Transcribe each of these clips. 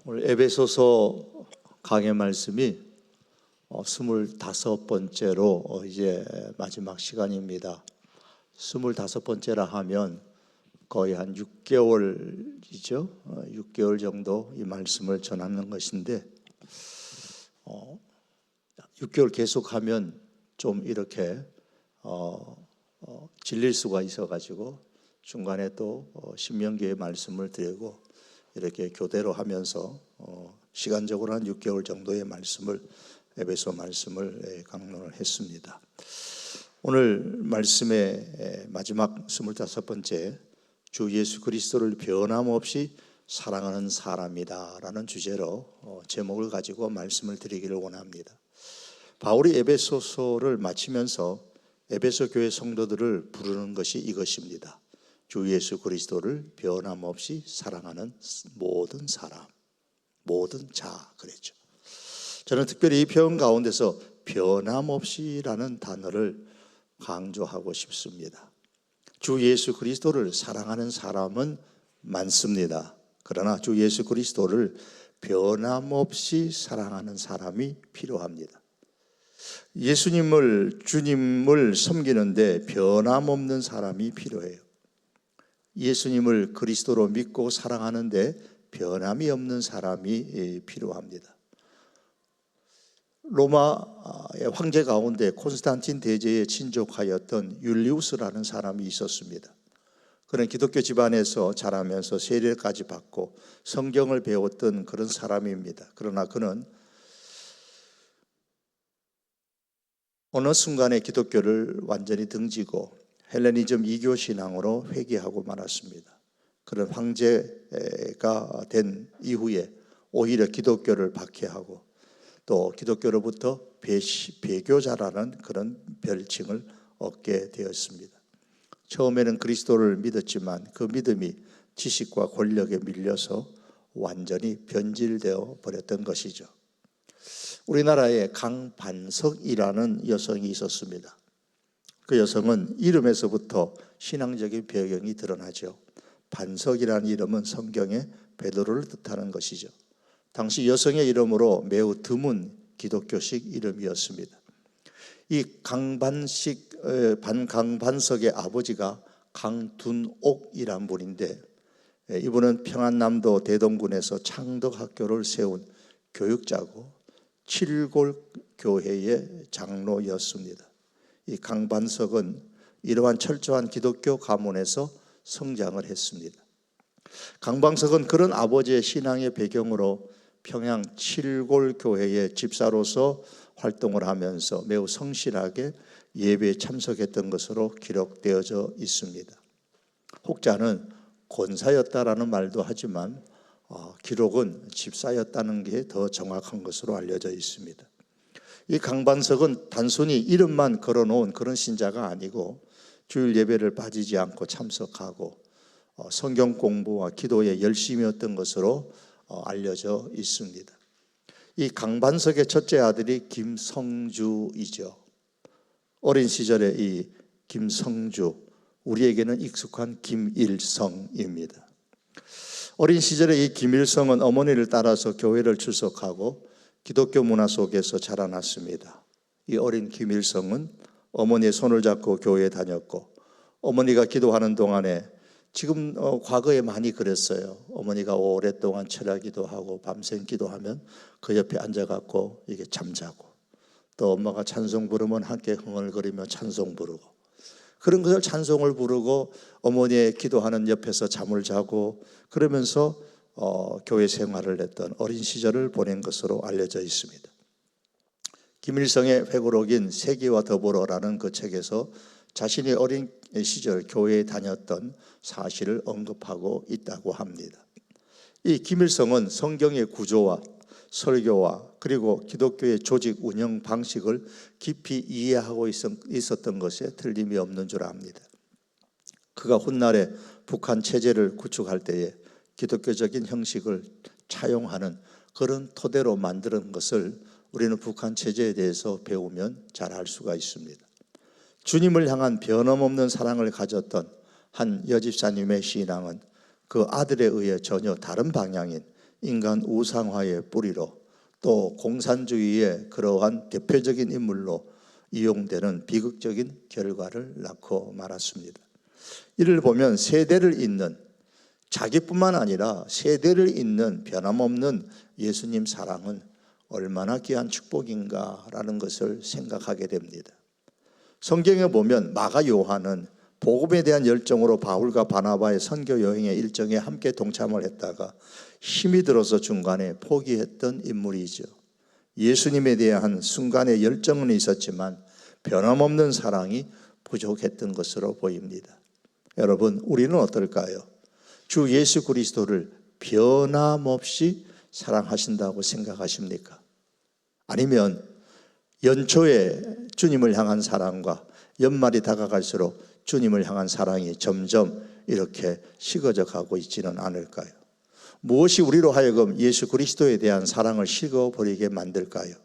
오늘 에베소서 강해 말씀이 25번째로 이제 마지막 시간입니다. 25번째라 하면 거의 한 6개월이죠. 6개월 정도 이 말씀을 전하는 것인데 6개월 계속하면 좀 이렇게 질릴 수가 있어가지고 중간에 또 신명기의 말씀을 드리고 이렇게 교대로 하면서 시간적으로 한 6개월 정도의 말씀을 에베소 말씀을 강론을 했습니다. 오늘 말씀의 마지막 25번째 주 예수 그리스도를 변함없이 사랑하는 사람이다 라는 주제로 제목을 가지고 말씀을 드리기를 원합니다. 바울이 에베소서를 마치면서 에베소 교회 성도들을 부르는 것이 이것입니다. 주 예수 그리스도를 변함없이 사랑하는 모든 사람, 모든 자 그랬죠. 저는 특별히 이 표현 가운데서 변함없이라는 단어를 강조하고 싶습니다. 주 예수 그리스도를 사랑하는 사람은 많습니다. 그러나 주 예수 그리스도를 변함없이 사랑하는 사람이 필요합니다. 예수님을, 주님을 섬기는데 변함없는 사람이 필요해요. 예수님을 그리스도로 믿고 사랑하는데 변함이 없는 사람이 필요합니다. 로마의 황제 가운데 콘스탄틴 대제에 친족하였던 율리우스라는 사람이 있었습니다. 그는 기독교 집안에서 자라면서 세례까지 받고 성경을 배웠던 그런 사람입니다. 그러나 그는 어느 순간에 기독교를 완전히 등지고 헬레니즘 이교 신앙으로 회귀하고 말았습니다. 그런 황제가 된 이후에 오히려 기독교를 박해하고 또 기독교로부터 배교자라는 그런 별칭을 얻게 되었습니다. 처음에는 그리스도를 믿었지만 그 믿음이 지식과 권력에 밀려서 완전히 변질되어 버렸던 것이죠. 우리나라에 강반석이라는 여성이 있었습니다. 그 여성은 이름에서부터 신앙적인 배경이 드러나죠. 반석이라는 이름은 성경의 베드로를 뜻하는 것이죠. 당시 여성의 이름으로 매우 드문 기독교식 이름이었습니다. 이 강반석의 아버지가 강둔옥이란 분인데 이분은 평안남도 대동군에서 창덕학교를 세운 교육자고 칠골교회의 장로였습니다. 이 강반석은 이러한 철저한 기독교 가문에서 성장을 했습니다. 강반석은 그런 아버지의 신앙의 배경으로 평양 칠골교회의 집사로서 활동을 하면서 매우 성실하게 예배에 참석했던 것으로 기록되어져 있습니다. 혹자는 권사였다라는 말도 하지만 기록은 집사였다는 게 더 정확한 것으로 알려져 있습니다. 이 강반석은 단순히 이름만 걸어놓은 그런 신자가 아니고 주일 예배를 빠지지 않고 참석하고 성경 공부와 기도에 열심이었던 것으로 알려져 있습니다. 이 강반석의 첫째 아들이 김성주이죠. 어린 시절에 이 김성주, 우리에게는 익숙한 김일성입니다. 어린 시절에 이 김일성은 어머니를 따라서 교회를 출석하고 기독교 문화 속에서 자라났습니다. 이 어린 김일성은 어머니의 손을 잡고 교회에 다녔고 어머니가 기도하는 동안에 지금 과거에 많이 그랬어요. 어머니가 오랫동안 철야기도 하고 밤샘 기도하면 그 옆에 앉아갖고 이게 잠자고 또 엄마가 찬송 부르면 함께 흥얼거리며 찬송 부르고 그런 것을 찬송을 부르고 어머니의 기도하는 옆에서 잠을 자고 그러면서 교회 생활을 했던 어린 시절을 보낸 것으로 알려져 있습니다. 김일성의 회고록인 세기와 더불어라는 그 책에서 자신이 어린 시절 교회에 다녔던 사실을 언급하고 있다고 합니다. 이 김일성은 성경의 구조와 설교와 그리고 기독교의 조직 운영 방식을 깊이 이해하고 있었던 것에 틀림이 없는 줄 압니다. 그가 훗날에 북한 체제를 구축할 때에 기독교적인 형식을 차용하는 그런 토대로 만드는 것을 우리는 북한 체제에 대해서 배우면 잘 알 수가 있습니다. 주님을 향한 변함없는 사랑을 가졌던 한 여집사님의 신앙은 그 아들에 의해 전혀 다른 방향인 인간 우상화의 뿌리로 또 공산주의의 그러한 대표적인 인물로 이용되는 비극적인 결과를 낳고 말았습니다. 이를 보면 세대를 잇는, 자기뿐만 아니라 세대를 잇는 변함없는 예수님 사랑은 얼마나 귀한 축복인가라는 것을 생각하게 됩니다. 성경에 보면 마가 요한은 복음에 대한 열정으로 바울과 바나바의 선교 여행의 일정에 함께 동참을 했다가 힘이 들어서 중간에 포기했던 인물이죠. 예수님에 대한 순간의 열정은 있었지만 변함없는 사랑이 부족했던 것으로 보입니다. 여러분, 우리는 어떨까요? 주 예수 그리스도를 변함없이 사랑하신다고 생각하십니까? 아니면 연초에 주님을 향한 사랑과 연말이 다가갈수록 주님을 향한 사랑이 점점 이렇게 식어져 가고 있지는 않을까요? 무엇이 우리로 하여금 예수 그리스도에 대한 사랑을 식어버리게 만들까요?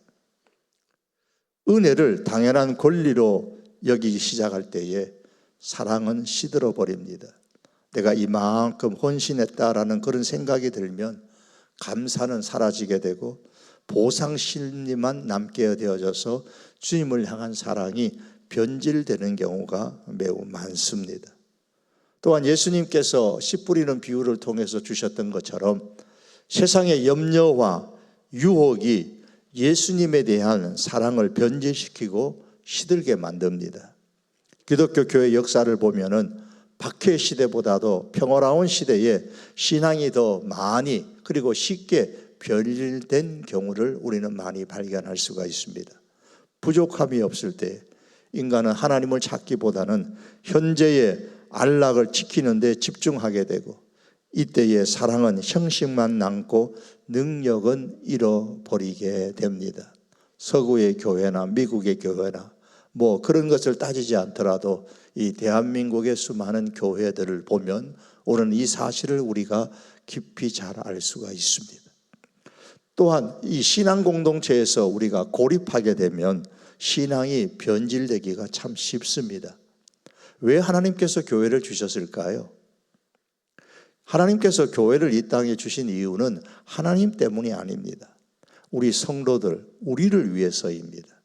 은혜를 당연한 권리로 여기기 시작할 때에 사랑은 시들어 버립니다. 내가 이만큼 헌신했다라는 그런 생각이 들면 감사는 사라지게 되고 보상 심리만 남게 되어져서 주님을 향한 사랑이 변질되는 경우가 매우 많습니다. 또한 예수님께서 씨 뿌리는 비유를 통해서 주셨던 것처럼 세상의 염려와 유혹이 예수님에 대한 사랑을 변질시키고 시들게 만듭니다. 기독교 교회 역사를 보면은 박해 시대보다도 평화로운 시대에 신앙이 더 많이 그리고 쉽게 변질된 경우를 우리는 많이 발견할 수가 있습니다. 부족함이 없을 때 인간은 하나님을 찾기보다는 현재의 안락을 지키는 데 집중하게 되고 이때의 사랑은 형식만 남고 능력은 잃어버리게 됩니다. 서구의 교회나 미국의 교회나 그런 것을 따지지 않더라도 이 대한민국의 수많은 교회들을 보면 오늘 이 사실을 우리가 깊이 잘 알 수가 있습니다. 또한 이 신앙 공동체에서 우리가 고립하게 되면 신앙이 변질되기가 참 쉽습니다. 왜 하나님께서 교회를 주셨을까요? 하나님께서 교회를 이 땅에 주신 이유는 하나님 때문이 아닙니다. 우리 성도들, 우리를 위해서입니다.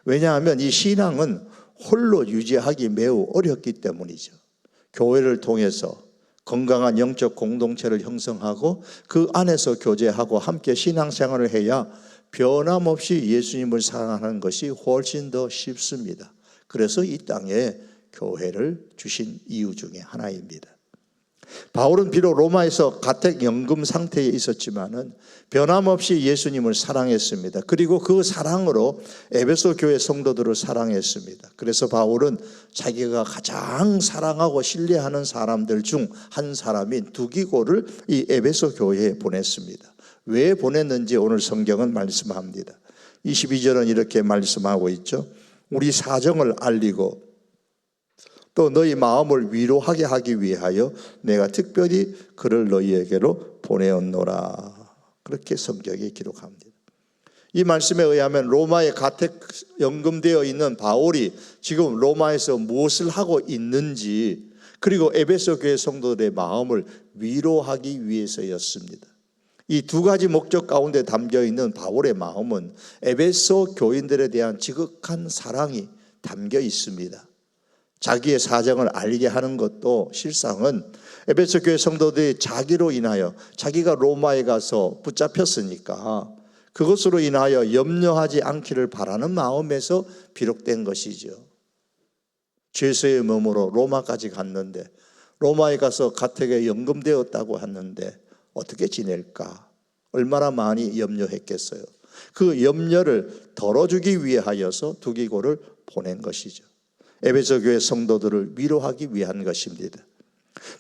왜냐하면 이 신앙은 홀로 유지하기 매우 어렵기 때문이죠. 교회를 통해서 건강한 영적 공동체를 형성하고 그 안에서 교제하고 함께 신앙생활을 해야 변함없이 예수님을 사랑하는 것이 훨씬 더 쉽습니다. 그래서 이 땅에 교회를 주신 이유 중에 하나입니다. 바울은 비록 로마에서 가택연금 상태에 있었지만은 변함없이 예수님을 사랑했습니다. 그리고 그 사랑으로 에베소 교회 성도들을 사랑했습니다. 그래서 바울은 자기가 가장 사랑하고 신뢰하는 사람들 중 한 사람인 두기고를 이 에베소 교회에 보냈습니다. 왜 보냈는지 오늘 성경은 말씀합니다. 22절은 이렇게 말씀하고 있죠. 우리 사정을 알리고 또 너희 마음을 위로하게 하기 위하여 내가 특별히 그를 너희에게로 보내었노라. 그렇게 성경이 기록합니다. 이 말씀에 의하면 로마에 가택연금되어 있는 바울이 지금 로마에서 무엇을 하고 있는지 그리고 에베소 교회 성도들의 마음을 위로하기 위해서였습니다. 이 두 가지 목적 가운데 담겨 있는 바울의 마음은 에베소 교인들에 대한 지극한 사랑이 담겨 있습니다. 자기의 사정을 알게 하는 것도 실상은 에베소 교회 성도들이 자기로 인하여 자기가 로마에 가서 붙잡혔으니까 그것으로 인하여 염려하지 않기를 바라는 마음에서 비롯된 것이죠. 죄수의 몸으로 로마까지 갔는데 로마에 가서 가택에 연금되었다고 하는데 어떻게 지낼까? 얼마나 많이 염려했겠어요. 그 염려를 덜어주기 위하여서 두기고를 보낸 것이죠. 에베소 교회 성도들을 위로하기 위한 것입니다.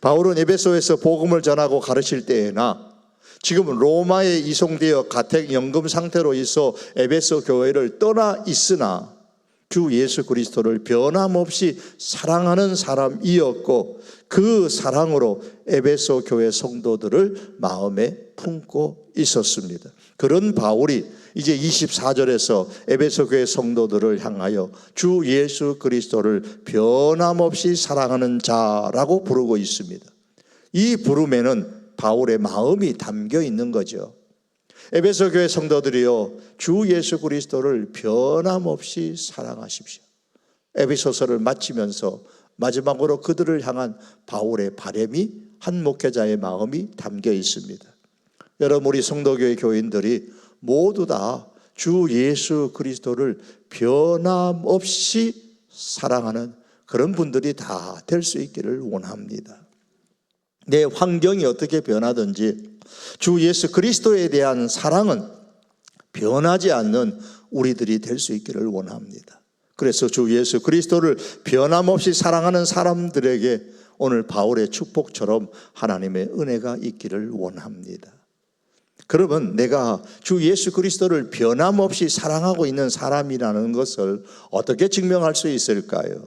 바울은 에베소에서 복음을 전하고 가르칠 때에나 지금 로마에 이송되어 가택연금 상태로 있어 에베소 교회를 떠나 있으나 주 예수 그리스도를 변함없이 사랑하는 사람이었고 그 사랑으로 에베소 교회 성도들을 마음에 품고 있었습니다. 그런 바울이 이제 24절에서 에베소 교회 성도들을 향하여 주 예수 그리스도를 변함없이 사랑하는 자라고 부르고 있습니다. 이 부름에는 바울의 마음이 담겨 있는 거죠. 에베소 교회 성도들이요, 주 예수 그리스도를 변함없이 사랑하십시오. 에베소서를 마치면서 마지막으로 그들을 향한 바울의 바람이, 한 목회자의 마음이 담겨 있습니다. 여러분, 우리 성도교회 교인들이 모두 다 주 예수 그리스도를 변함없이 사랑하는 그런 분들이 다 될 수 있기를 원합니다. 내 환경이 어떻게 변하든지 주 예수 그리스도에 대한 사랑은 변하지 않는 우리들이 될 수 있기를 원합니다. 그래서 주 예수 그리스도를 변함없이 사랑하는 사람들에게 오늘 바울의 축복처럼 하나님의 은혜가 있기를 원합니다. 그러면 내가 주 예수 그리스도를 변함없이 사랑하고 있는 사람이라는 것을 어떻게 증명할 수 있을까요?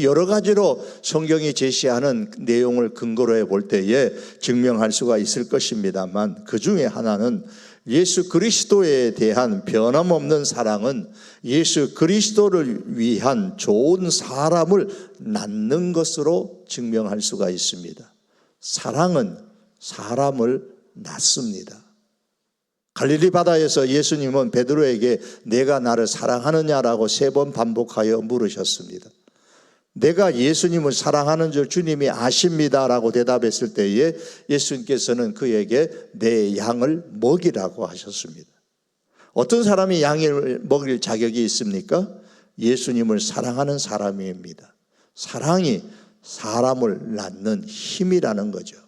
여러 가지로 성경이 제시하는 내용을 근거로 해볼 때에 증명할 수가 있을 것입니다만, 그 중에 하나는 예수 그리스도에 대한 변함없는 사랑은 예수 그리스도를 위한 좋은 사람을 낳는 것으로 증명할 수가 있습니다. 사랑은 사람을 낳습니다. 갈릴리 바다에서 예수님은 베드로에게 내가 나를 사랑하느냐라고 3번 반복하여 물으셨습니다. 내가 예수님을 사랑하는 줄 주님이 아십니다라고 대답했을 때에 예수님께서는 그에게 내 양을 먹이라고 하셨습니다. 어떤 사람이 양을 먹일 자격이 있습니까? 예수님을 사랑하는 사람입니다. 사랑이 사람을 낳는 힘이라는 거죠.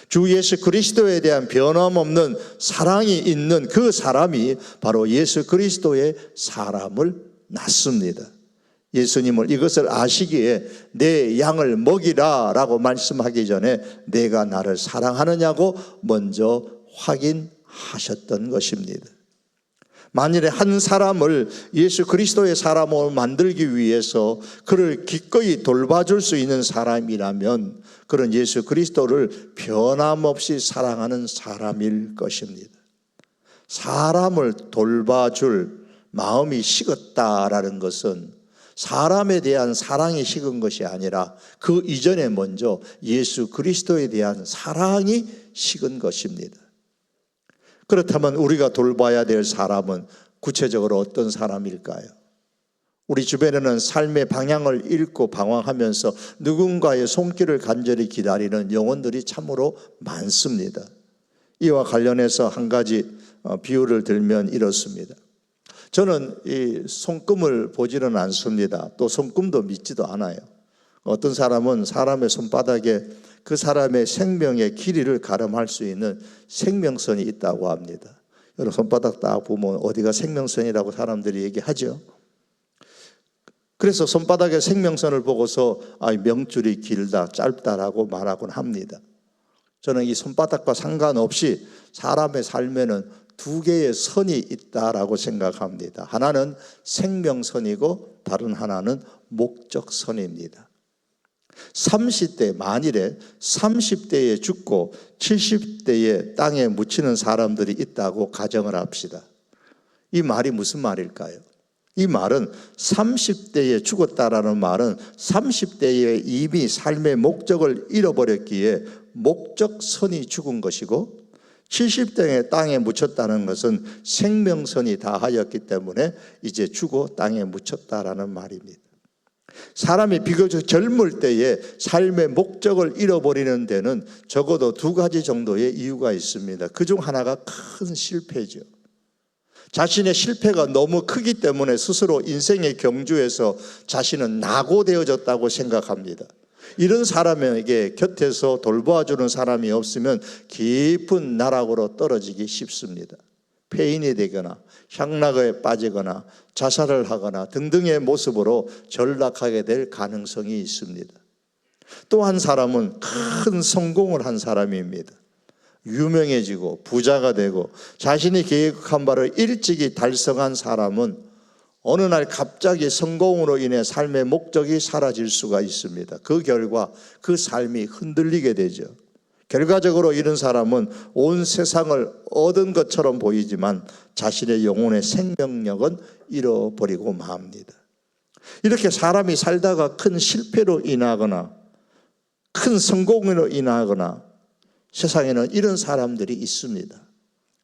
주 예수 그리스도에 대한 변함없는 사랑이 있는 그 사람이 바로 예수 그리스도의 사람을 낳습니다. 예수님을 이것을 아시기에 내 양을 먹이라 라고 말씀하기 전에 내가 나를 사랑하느냐고 먼저 확인하셨던 것입니다. 만일에 한 사람을 예수 그리스도의 사람으로 만들기 위해서 그를 기꺼이 돌봐줄 수 있는 사람이라면 그런 예수 그리스도를 변함없이 사랑하는 사람일 것입니다. 사람을 돌봐줄 마음이 식었다라는 것은 사람에 대한 사랑이 식은 것이 아니라 그 이전에 먼저 예수 그리스도에 대한 사랑이 식은 것입니다. 그렇다면 우리가 돌봐야 될 사람은 구체적으로 어떤 사람일까요? 우리 주변에는 삶의 방향을 잃고 방황하면서 누군가의 손길을 간절히 기다리는 영혼들이 참으로 많습니다. 이와 관련해서 한 가지 비유를 들면 이렇습니다. 저는 이 손금을 보지는 않습니다. 또 손금도 믿지도 않아요. 어떤 사람은 사람의 손바닥에 그 사람의 생명의 길이를 가름할 수 있는 생명선이 있다고 합니다. 여러분, 손바닥 딱 보면 어디가 생명선이라고 사람들이 얘기하죠. 그래서 손바닥의 생명선을 보고서 명줄이 길다 짧다라고 말하곤 합니다. 저는 이 손바닥과 상관없이 사람의 삶에는 2개의 선이 있다라고 생각합니다. 하나는 생명선이고 다른 하나는 목적선입니다. 30대, 만일에 30대에 죽고 70대에 땅에 묻히는 사람들이 있다고 가정을 합시다. 이 말이 무슨 말일까요? 이 말은 30대에 죽었다라는 말은 30대에 이미 삶의 목적을 잃어버렸기에 목적선이 죽은 것이고, 70대에 땅에 묻혔다는 것은 생명선이 다하였기 때문에 이제 죽어 땅에 묻혔다라는 말입니다. 사람이 비교적 젊을 때에 삶의 목적을 잃어버리는 데는 적어도 2가지 정도의 이유가 있습니다. 그중 하나가 큰 실패죠. 자신의 실패가 너무 크기 때문에 스스로 인생의 경주에서 자신은 낙오되어졌다고 생각합니다. 이런 사람에게 곁에서 돌봐주는 사람이 없으면 깊은 나락으로 떨어지기 쉽습니다. 폐인이 되거나 향락에 빠지거나 자살을 하거나 등등의 모습으로 전락하게 될 가능성이 있습니다. 또 한 사람은 큰 성공을 한 사람입니다. 유명해지고 부자가 되고 자신이 계획한 바를 일찍이 달성한 사람은 어느 날 갑자기 성공으로 인해 삶의 목적이 사라질 수가 있습니다. 그 결과 그 삶이 흔들리게 되죠. 결과적으로 이런 사람은 온 세상을 얻은 것처럼 보이지만 자신의 영혼의 생명력은 잃어버리고 맙니다. 이렇게 사람이 살다가 큰 실패로 인하거나 큰 성공으로 인하거나 세상에는 이런 사람들이 있습니다.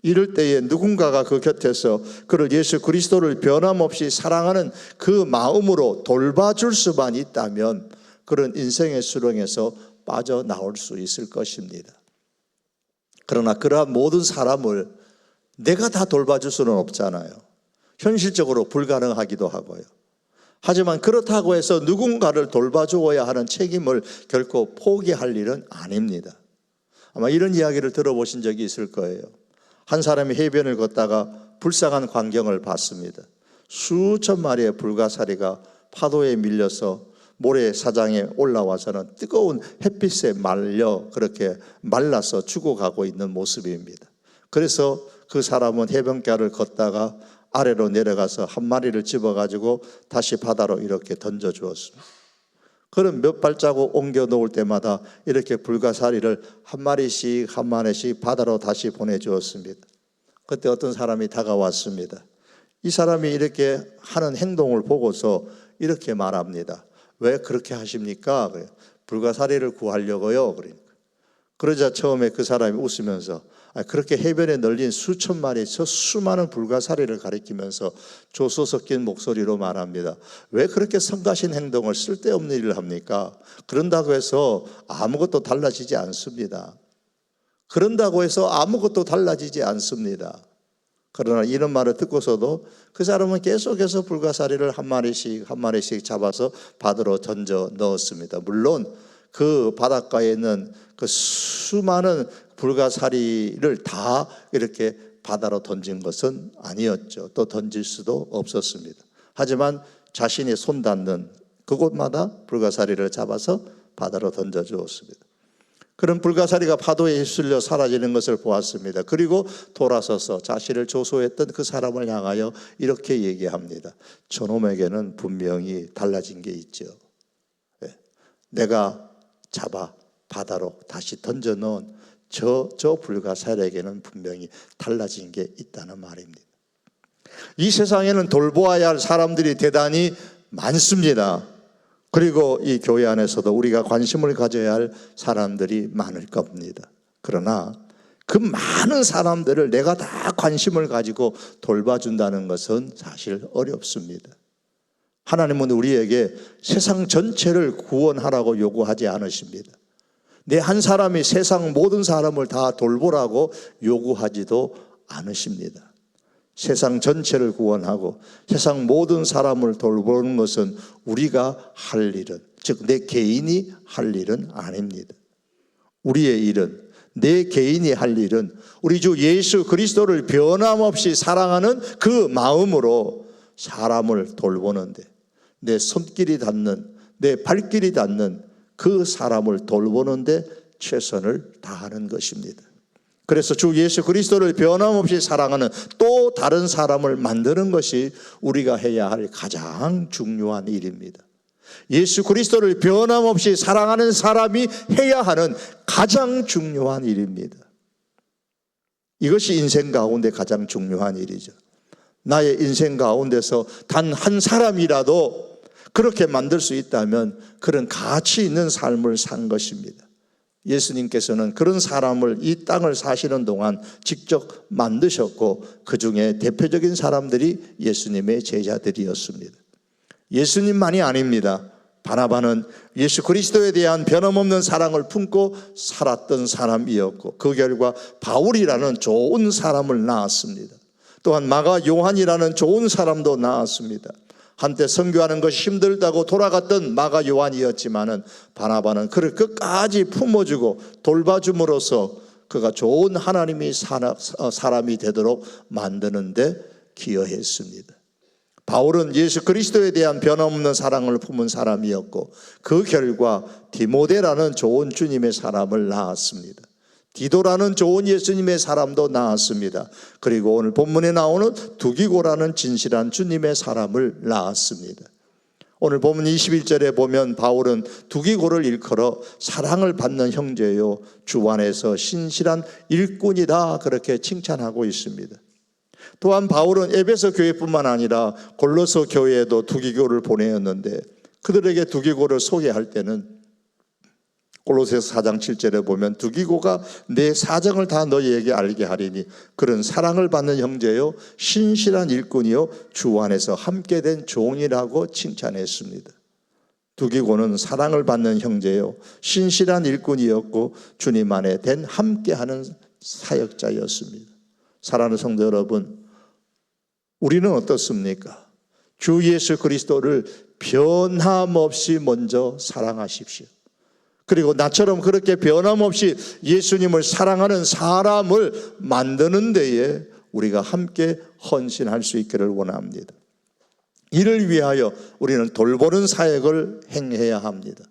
이럴 때에 누군가가 그 곁에서 그를 예수 그리스도를 변함없이 사랑하는 그 마음으로 돌봐줄 수만 있다면 그런 인생의 수렁에서 빠져나올 수 있을 것입니다. 그러나 그러한 모든 사람을 내가 다 돌봐줄 수는 없잖아요. 현실적으로 불가능하기도 하고요. 하지만 그렇다고 해서 누군가를 돌봐주어야 하는 책임을 결코 포기할 일은 아닙니다. 아마 이런 이야기를 들어보신 적이 있을 거예요. 한 사람이 해변을 걷다가 불쌍한 광경을 봤습니다. 수천 마리의 불가사리가 파도에 밀려서 모래사장에 올라와서는 뜨거운 햇빛에 그렇게 말라서 죽어가고 있는 모습입니다. 그래서 그 사람은 해변가를 걷다가 아래로 내려가서 한 마리를 집어가지고 다시 바다로 이렇게 던져주었습니다. 그런 몇 발자국 옮겨 놓을 때마다 이렇게 불가사리를 한 마리씩 바다로 다시 보내주었습니다. 그때 어떤 사람이 다가왔습니다. 이 사람이 이렇게 하는 행동을 보고서 이렇게 말합니다. 왜 그렇게 하십니까? 불가사리를 구하려고요. 그러자 처음에 그 사람이 웃으면서 그렇게 해변에 널린 수천 마리의 저 수많은 불가사리를 가리키면서 조소 섞인 목소리로 말합니다. 왜 그렇게 성가신 행동을 쓸데없는 일을 합니까? 그런다고 해서 아무것도 달라지지 않습니다. 그러나 이런 말을 듣고서도 그 사람은 계속해서 불가사리를 한 마리씩 잡아서 바다로 던져 넣었습니다. 물론 그 바닷가에 있는 그 수많은 불가사리를 다 이렇게 바다로 던진 것은 아니었죠. 또 던질 수도 없었습니다. 하지만 자신이 손 닿는 그곳마다 불가사리를 잡아서 바다로 던져 주었습니다. 그런 불가사리가 파도에 휩쓸려 사라지는 것을 보았습니다. 그리고 돌아서서 자신을 조소했던 그 사람을 향하여 이렇게 얘기합니다. 저놈에게는 분명히 달라진 게 있죠. 내가 잡아 바다로 다시 던져 넣은 저 불가사리에게는 분명히 달라진 게 있다는 말입니다. 이 세상에는 돌보아야 할 사람들이 대단히 많습니다. 그리고 이 교회 안에서도 우리가 관심을 가져야 할 사람들이 많을 겁니다. 그러나 그 많은 사람들을 내가 다 관심을 가지고 돌봐준다는 것은 사실 어렵습니다. 하나님은 우리에게 세상 전체를 구원하라고 요구하지 않으십니다. 내 한 사람이 세상 모든 사람을 다 돌보라고 요구하지도 않으십니다. 세상 전체를 구원하고 세상 모든 사람을 돌보는 것은 우리가 할 일은, 즉 내 개인이 할 일은 아닙니다. 우리의 일은, 내 개인이 할 일은 우리 주 예수 그리스도를 변함없이 사랑하는 그 마음으로 사람을 돌보는데, 내 손길이 닿는, 내 발길이 닿는 그 사람을 돌보는데 최선을 다하는 것입니다. 그래서 주 예수 그리스도를 변함없이 사랑하는 또 다른 사람을 만드는 것이 우리가 해야 할 가장 중요한 일입니다. 예수 그리스도를 변함없이 사랑하는 사람이 해야 하는 가장 중요한 일입니다. 이것이 인생 가운데 가장 중요한 일이죠. 나의 인생 가운데서 단 한 사람이라도 그렇게 만들 수 있다면 그런 가치 있는 삶을 산 것입니다. 예수님께서는 그런 사람을 이 땅을 사시는 동안 직접 만드셨고 그 중에 대표적인 사람들이 예수님의 제자들이었습니다. 예수님만이 아닙니다. 바나바는 예수 그리스도에 대한 변함없는 사랑을 품고 살았던 사람이었고 그 결과 바울이라는 좋은 사람을 낳았습니다. 또한 마가 요한이라는 좋은 사람도 낳았습니다. 한때 선교하는 것이 힘들다고 돌아갔던 마가 요한이었지만은 바나바는 그를 끝까지 품어주고 돌봐줌으로써 그가 좋은 하나님의 사람이 되도록 만드는데 기여했습니다. 바울은 예수 그리스도에 대한 변함없는 사랑을 품은 사람이었고 그 결과 디모데라는 좋은 주님의 사람을 낳았습니다. 디도라는 좋은 예수님의 사람도 낳았습니다. 그리고 오늘 본문에 나오는 두기고라는 진실한 주님의 사람을 낳았습니다. 오늘 본문 21절에 보면 바울은 두기고를 일컬어 사랑을 받는 형제요 주 안에서 신실한 일꾼이다 그렇게 칭찬하고 있습니다. 또한 바울은 에베소 교회뿐만 아니라 골로새 교회에도 두기고를 보내었는데 그들에게 두기고를 소개할 때는 골로새서 4장 7절에 보면 두기고가 내 사정을 다 너희에게 알게 하리니 그런 사랑을 받는 형제요 신실한 일꾼이요 주 안에서 함께 된 종이라고 칭찬했습니다. 두기고는 사랑을 받는 형제요 신실한 일꾼이었고 주님 안에 된 함께하는 사역자였습니다. 사랑하는 성도 여러분, 우리는 어떻습니까? 주 예수 그리스도를 변함없이 먼저 사랑하십시오. 그리고 나처럼 그렇게 변함없이 예수님을 사랑하는 사람을 만드는 데에 우리가 함께 헌신할 수 있기를 원합니다. 이를 위하여 우리는 돌보는 사역을 행해야 합니다.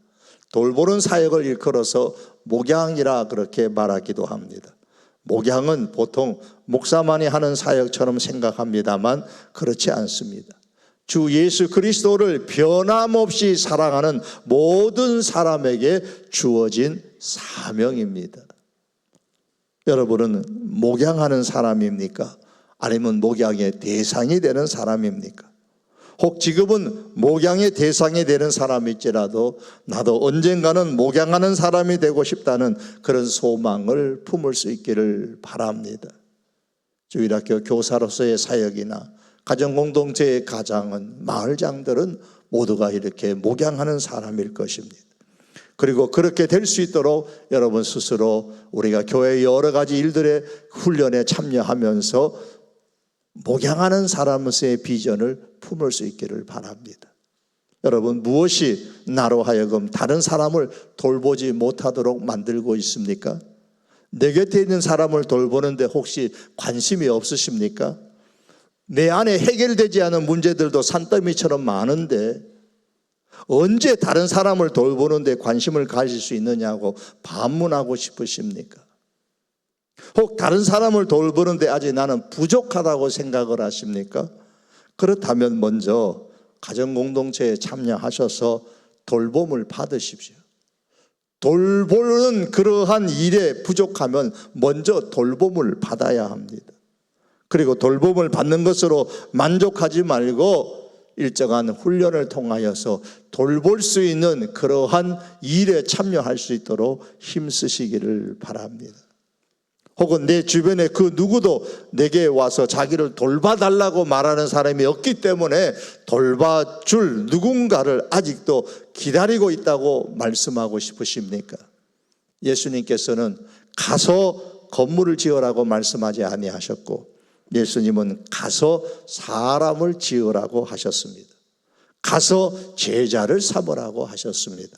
돌보는 사역을 일컬어서 목양이라 그렇게 말하기도 합니다. 목양은 보통 목사만이 하는 사역처럼 생각합니다만 그렇지 않습니다. 주 예수 그리스도를 변함없이 사랑하는 모든 사람에게 주어진 사명입니다. 여러분은 목양하는 사람입니까? 아니면 목양의 대상이 되는 사람입니까? 혹 지금은 목양의 대상이 되는 사람일지라도 나도 언젠가는 목양하는 사람이 되고 싶다는 그런 소망을 품을 수 있기를 바랍니다. 주일학교 교사로서의 사역이나 가정공동체의 가장은 마을장들은 모두가 이렇게 목양하는 사람일 것입니다. 그리고 그렇게 될 수 있도록 여러분 스스로 우리가 교회의 여러 가지 일들의 훈련에 참여하면서 목양하는 사람으로서의 비전을 품을 수 있기를 바랍니다. 여러분, 무엇이 나로 하여금 다른 사람을 돌보지 못하도록 만들고 있습니까? 내 곁에 있는 사람을 돌보는데 혹시 관심이 없으십니까? 내 안에 해결되지 않은 문제들도 산더미처럼 많은데 언제 다른 사람을 돌보는데 관심을 가질 수 있느냐고 반문하고 싶으십니까? 혹 다른 사람을 돌보는데 아직 나는 부족하다고 생각을 하십니까? 그렇다면 먼저 가정공동체에 참여하셔서 돌봄을 받으십시오. 돌보는 그러한 일에 부족하면 먼저 돌봄을 받아야 합니다. 그리고 돌봄을 받는 것으로 만족하지 말고 일정한 훈련을 통하여서 돌볼 수 있는 그러한 일에 참여할 수 있도록 힘쓰시기를 바랍니다. 혹은 내 주변에 그 누구도 내게 와서 자기를 돌봐달라고 말하는 사람이 없기 때문에 돌봐줄 누군가를 아직도 기다리고 있다고 말씀하고 싶으십니까? 예수님께서는 가서 건물을 지으라고 말씀하지 아니하셨고 예수님은 가서 사람을 지으라고 하셨습니다. 가서 제자를 삼으라고 하셨습니다.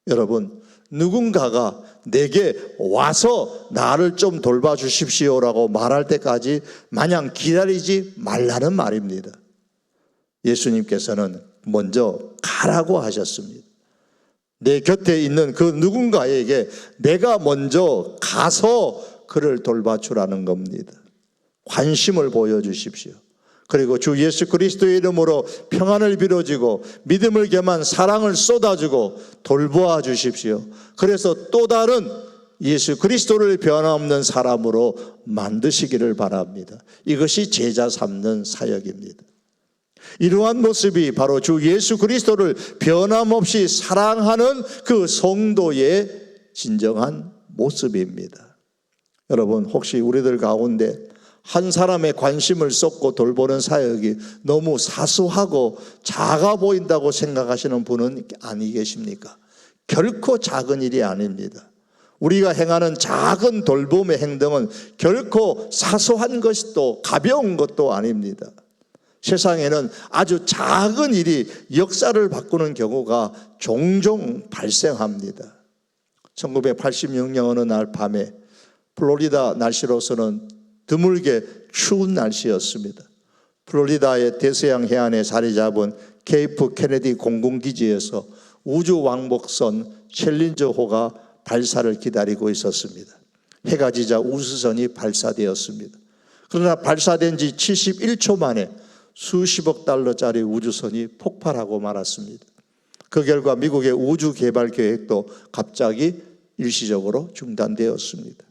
여러분, 누군가가 내게 와서 나를 좀 돌봐주십시오라고 말할 때까지 마냥 기다리지 말라는 말입니다. 예수님께서는 먼저 가라고 하셨습니다. 내 곁에 있는 그 누군가에게 내가 먼저 가서 그를 돌봐주라는 겁니다. 관심을 보여주십시오. 그리고 주 예수 그리스도의 이름으로 평안을 빌어주고 믿음을 겸한 사랑을 쏟아주고 돌보아 주십시오. 그래서 또 다른 예수 그리스도를 변함없는 사람으로 만드시기를 바랍니다. 이것이 제자 삼는 사역입니다. 이러한 모습이 바로 주 예수 그리스도를 변함없이 사랑하는 그 성도의 진정한 모습입니다. 여러분, 혹시 우리들 가운데 한 사람의 관심을 쏟고 돌보는 사역이 너무 사소하고 작아 보인다고 생각하시는 분은 아니 계십니까? 결코 작은 일이 아닙니다. 우리가 행하는 작은 돌봄의 행동은 결코 사소한 것도 가벼운 것도 아닙니다. 세상에는 아주 작은 일이 역사를 바꾸는 경우가 종종 발생합니다. 1986년 어느 날 밤에 플로리다 날씨로서는 드물게 추운 날씨였습니다. 플로리다의 대서양 해안에 자리 잡은 케이프 케네디 공군기지에서 우주왕복선 챌린저호가 발사를 기다리고 있었습니다. 해가 지자 우주선이 발사되었습니다. 그러나 발사된 지 71초 만에 수십억 달러짜리 우주선이 폭발하고 말았습니다. 그 결과 미국의 우주 개발 계획도 갑자기 일시적으로 중단되었습니다.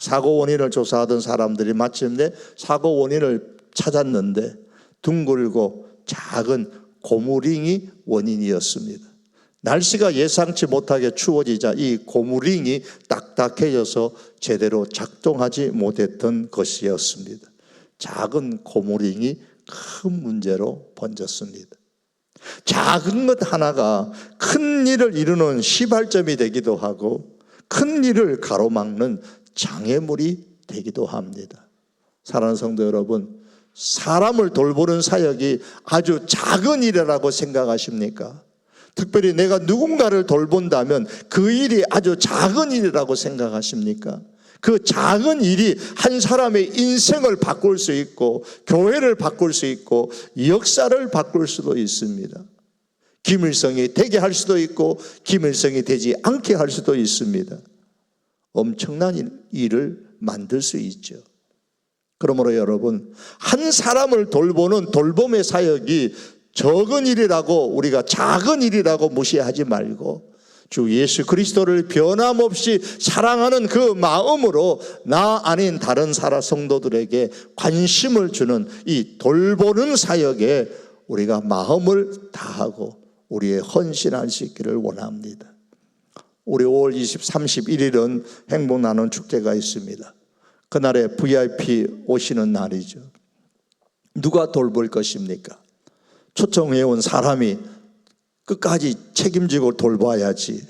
사고 원인을 조사하던 사람들이 마침내 사고 원인을 찾았는데 둥글고 작은 고무링이 원인이었습니다. 날씨가 예상치 못하게 추워지자 이 고무링이 딱딱해져서 제대로 작동하지 못했던 것이었습니다. 작은 고무링이 큰 문제로 번졌습니다. 작은 것 하나가 큰 일을 이루는 시발점이 되기도 하고 큰 일을 가로막는 장애물이 되기도 합니다. 사랑하는 성도 여러분, 사람을 돌보는 사역이 아주 작은 일이라고 생각하십니까? 특별히 내가 누군가를 돌본다면 그 일이 아주 작은 일이라고 생각하십니까? 그 작은 일이 한 사람의 인생을 바꿀 수 있고 교회를 바꿀 수 있고 역사를 바꿀 수도 있습니다. 김일성이 되게 할 수도 있고 김일성이 되지 않게 할 수도 있습니다. 엄청난 일을 만들 수 있죠. 그러므로 여러분, 한 사람을 돌보는 돌봄의 사역이 적은 일이라고, 우리가 작은 일이라고 무시하지 말고 주 예수 그리스도를 변함없이 사랑하는 그 마음으로 나 아닌 다른 성도들에게 관심을 주는 이 돌보는 사역에 우리가 마음을 다하고 우리의 헌신할 수 있기를 원합니다. 우리 5월 31일은 행복 나눔 축제가 있습니다. 그날에 VIP 오시는 날이죠. 누가 돌볼 것입니까? 초청해온 사람이 끝까지 책임지고 돌봐야지.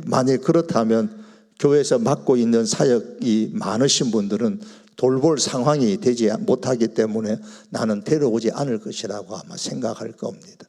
만일 그렇다면 교회에서 맡고 있는 사역이 많으신 분들은 돌볼 상황이 되지 못하기 때문에 나는 데려오지 않을 것이라고 아마 생각할 겁니다.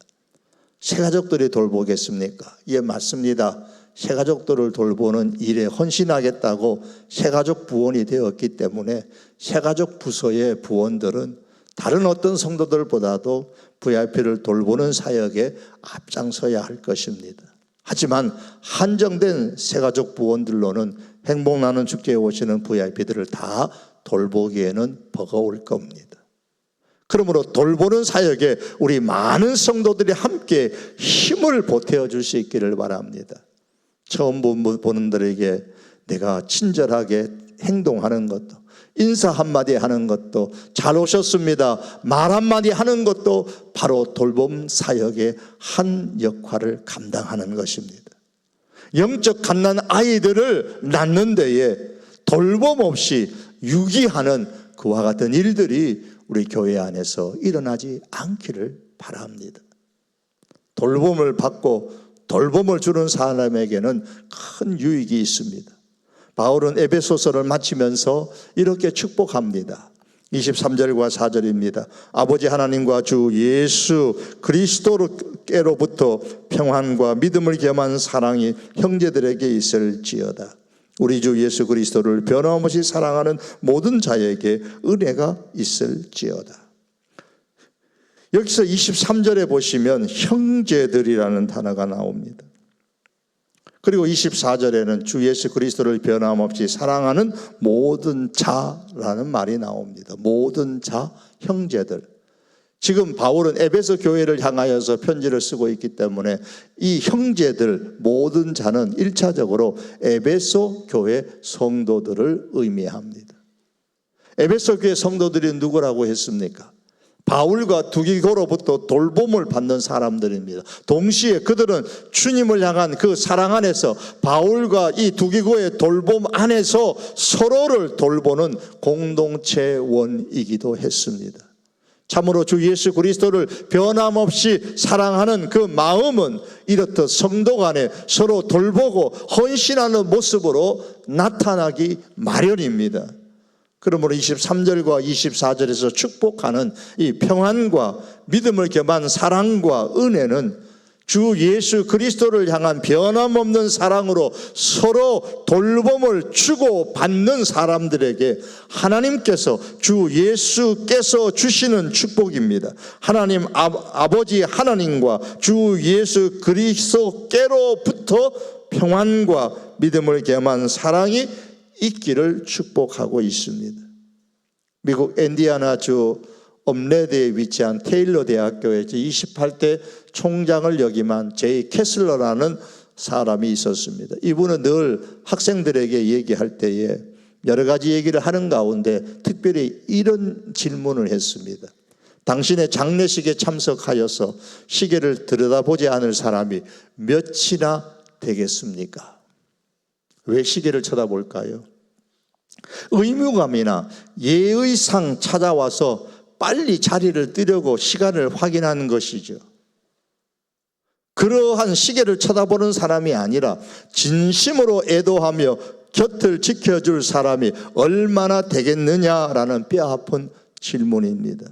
새가족들이 돌보겠습니까? 맞습니다. 새가족들을 돌보는 일에 헌신하겠다고 새가족 부원이 되었기 때문에 새가족 부서의 부원들은 다른 어떤 성도들보다도 VIP를 돌보는 사역에 앞장서야 할 것입니다. 하지만 한정된 새가족 부원들로는 행복나눔 축제에 오시는 VIP들을 다 돌보기에는 버거울 겁니다. 그러므로 돌보는 사역에 우리 많은 성도들이 함께 힘을 보태어 줄 수 있기를 바랍니다. 처음 보는 분들에게 내가 친절하게 행동하는 것도, 인사 한마디 하는 것도, 잘 오셨습니다 말 한마디 하는 것도 바로 돌봄 사역의 한 역할을 감당하는 것입니다. 영적 갓난 아이들을 낳는 데에 돌봄 없이 유기하는 그와 같은 일들이 우리 교회 안에서 일어나지 않기를 바랍니다. 돌봄을 받고 돌봄을 주는 사람에게는 큰 유익이 있습니다. 바울은 에베소서를 마치면서 이렇게 축복합니다. 23절과 4절입니다. 아버지 하나님과 주 예수 그리스도께로부터 평안과 믿음을 겸한 사랑이 형제들에게 있을지어다. 우리 주 예수 그리스도를 변함없이 사랑하는 모든 자에게 은혜가 있을지어다. 여기서 23절에 보시면 형제들이라는 단어가 나옵니다. 그리고 24절에는 주 예수 그리스도를 변함없이 사랑하는 모든 자라는 말이 나옵니다. 모든 자, 형제들. 지금 바울은 에베소 교회를 향하여서 편지를 쓰고 있기 때문에 이 형제들, 모든 자는 1차적으로 에베소 교회 성도들을 의미합니다. 에베소 교회 성도들이 누구라고 했습니까? 바울과 두기고로부터 돌봄을 받는 사람들입니다. 동시에 그들은 주님을 향한 그 사랑 안에서 바울과 이 두기고의 돌봄 안에서 서로를 돌보는 공동체원이기도 했습니다. 참으로 주 예수 그리스도를 변함없이 사랑하는 그 마음은 이렇듯 성도 간에 서로 돌보고 헌신하는 모습으로 나타나기 마련입니다. 그러므로 23절과 24절에서 축복하는 이 평안과 믿음을 겸한 사랑과 은혜는 주 예수 그리스도를 향한 변함없는 사랑으로 서로 돌봄을 주고 받는 사람들에게 하나님께서, 주 예수께서 주시는 축복입니다. 하나님 아버지 하나님과 주 예수 그리스도께로부터 평안과 믿음을 겸한 사랑이 있기를 축복하고 있습니다. 미국 인디애나주 엄레드에 위치한 테일러 대학교에 28대 총장을 역임한 제이 캐슬러라는 사람이 있었습니다. 이분은 늘 학생들에게 얘기할 때에 여러 가지 얘기를 하는 가운데 특별히 이런 질문을 했습니다. 당신의 장례식에 참석하여서 시계를 들여다보지 않을 사람이 몇이나 되겠습니까? 왜 시계를 쳐다볼까요? 의무감이나 예의상 찾아와서 빨리 자리를 뜨려고 시간을 확인하는 것이죠. 그러한 시계를 쳐다보는 사람이 아니라 진심으로 애도하며 곁을 지켜줄 사람이 얼마나 되겠느냐라는 뼈아픈 질문입니다.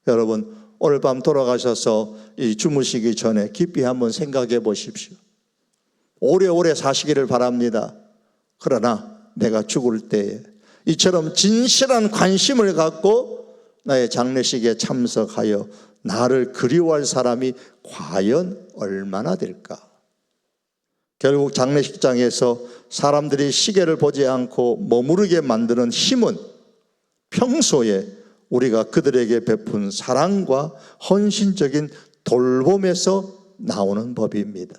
여러분, 오늘 밤 돌아가셔서 주무시기 전에 깊이 한번 생각해 보십시오. 오래오래 사시기를 바랍니다. 그러나 내가 죽을 때에 이처럼 진실한 관심을 갖고 나의 장례식에 참석하여 나를 그리워할 사람이 과연 얼마나 될까? 결국 장례식장에서 사람들이 시계를 보지 않고 머무르게 만드는 힘은 평소에 우리가 그들에게 베푼 사랑과 헌신적인 돌봄에서 나오는 법입니다.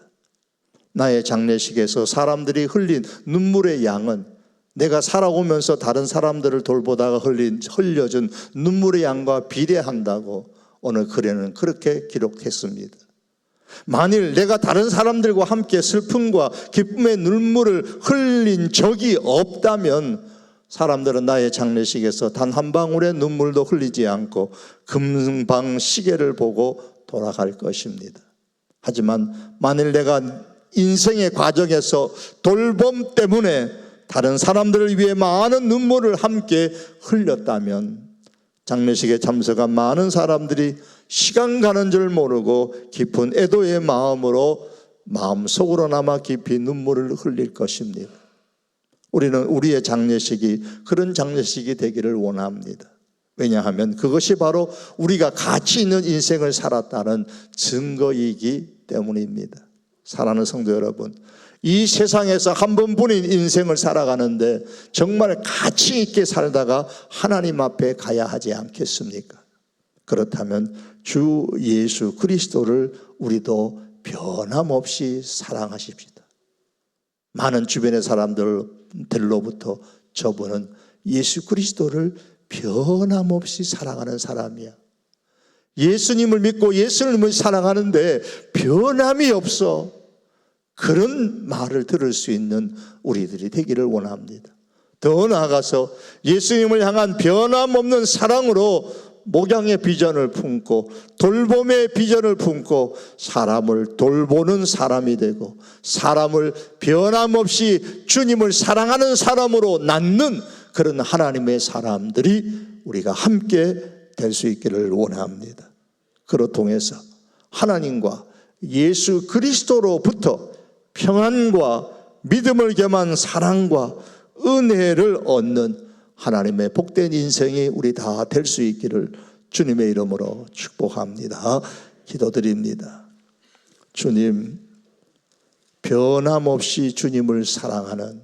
나의 장례식에서 사람들이 흘린 눈물의 양은 내가 살아오면서 다른 사람들을 돌보다가 흘려준 눈물의 양과 비례한다고 오늘 글에는 그렇게 기록했습니다. 만일 내가 다른 사람들과 함께 슬픔과 기쁨의 눈물을 흘린 적이 없다면 사람들은 나의 장례식에서 단 한 방울의 눈물도 흘리지 않고 금방 시계를 보고 돌아갈 것입니다. 하지만 만일 내가 인생의 과정에서 돌봄 때문에 다른 사람들을 위해 많은 눈물을 함께 흘렸다면 장례식에 참석한 많은 사람들이 시간 가는 줄 모르고 깊은 애도의 마음으로 마음속으로나마 깊이 눈물을 흘릴 것입니다. 우리는 우리의 장례식이 그런 장례식이 되기를 원합니다. 왜냐하면 그것이 바로 우리가 가치 있는 인생을 살았다는 증거이기 때문입니다. 사랑하는 성도 여러분, 이 세상에서 한 번뿐인 인생을 살아가는데 정말 가치 있게 살다가 하나님 앞에 가야 하지 않겠습니까? 그렇다면 주 예수 그리스도를 우리도 변함없이 사랑하십시다. 많은 주변의 사람들로부터 저분은 예수 그리스도를 변함없이 사랑하는 사람이야. 예수님을 믿고 예수님을 사랑하는데 변함이 없어. 그런 말을 들을 수 있는 우리들이 되기를 원합니다. 더 나아가서 예수님을 향한 변함없는 사랑으로 목양의 비전을 품고 돌봄의 비전을 품고 사람을 돌보는 사람이 되고 사람을 변함없이 주님을 사랑하는 사람으로 낳는 그런 하나님의 사람들이 우리가 함께 될 수 있기를 원합니다. 그로 통해서 하나님과 예수 그리스도로부터 평안과 믿음을 겸한 사랑과 은혜를 얻는 하나님의 복된 인생이 우리 다 될 수 있기를 주님의 이름으로 축복합니다. 기도드립니다. 주님, 변함없이 주님을 사랑하는